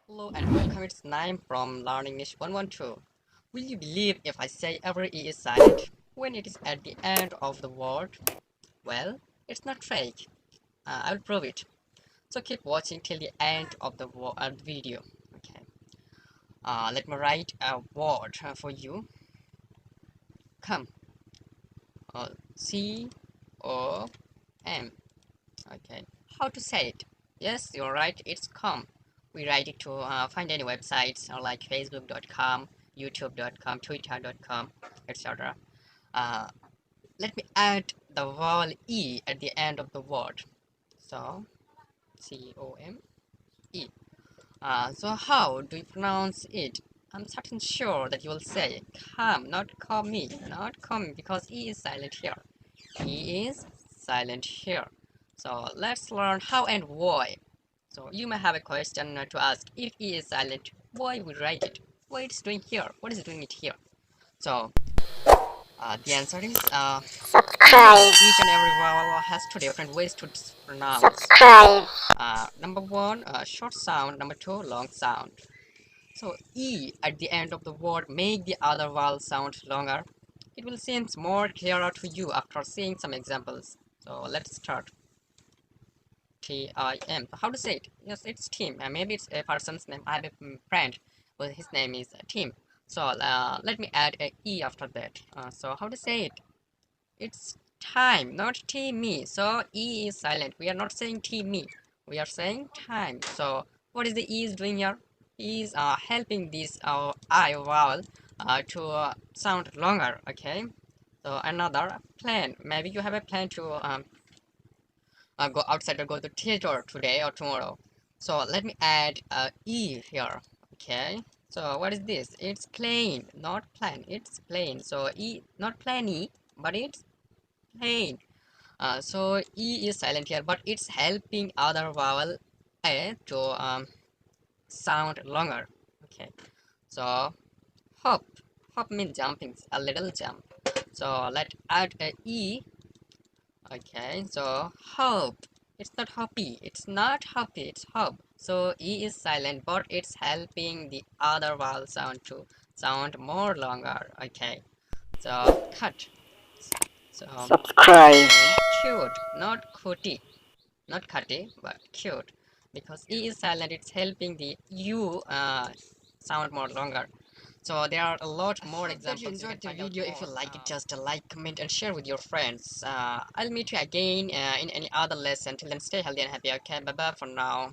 Hello and welcome, it's Naim from Learning Niche 112. Will you believe if I say every E is silent when it is at the end of the word? Well, it's not fake. I'll prove it. So keep watching till the end of the video. Okay. Let me write a word for you. Come. C-O-M. Okay. How to say it? Yes, you're right. It's come. We write it to find any websites like facebook.com, youtube.com, twitter.com, etc. Uh, Let me add the vowel E at the end of the word. So, C-O-M-E. So how do you pronounce it? I'm certain sure that you will say come, not come me, not come because E is silent here. E is silent here. So let's learn how and why. So you may have a question to ask. If E is silent, why we write it? What it's doing here? What is it doing it here? So the answer is Subscribe. each and every vowel has two different ways to pronounce. Subscribe. Number one, short sound. Number two, long sound. So E at the end of the word make the other vowel sound longer. It will seem more clearer to you after seeing some examples. So let's start. T-I-M. How to say it? Yes, it's Tim. Maybe it's a person's name. I have a friend, but his name is Tim. So let me add a E after that. So how to say it? It's time, not T-me. So E is silent. We are not saying T-me. We are saying time. So what is the E is doing here? E is helping this I vowel to sound longer. Okay. So another plan. Maybe you have a plan to go outside or go to theater today or tomorrow. So let me add E here. Okay. So what is this? It's plain, not plan. It's plain. So E, not plany, but it's plain. So E is silent here, but it's helping other vowel A to sound longer. Okay. So hop. Hop means jumping, a little jump. So let's add a E. Okay, so hope. It's not hoppy. It's not hoppy. It's hop. So E is silent, but it's helping the other vowel sound to sound more longer. Okay, so cut. So Subscribe. cute, not cutty, not cutty, but cute. Because E is silent, it's helping the U sound more longer. So there are a lot more examples. You enjoyed the video. If you like it, just like, comment, and share with your friends. I'll meet you again in any other lesson. Till then, stay healthy and happy. Okay, bye bye for now.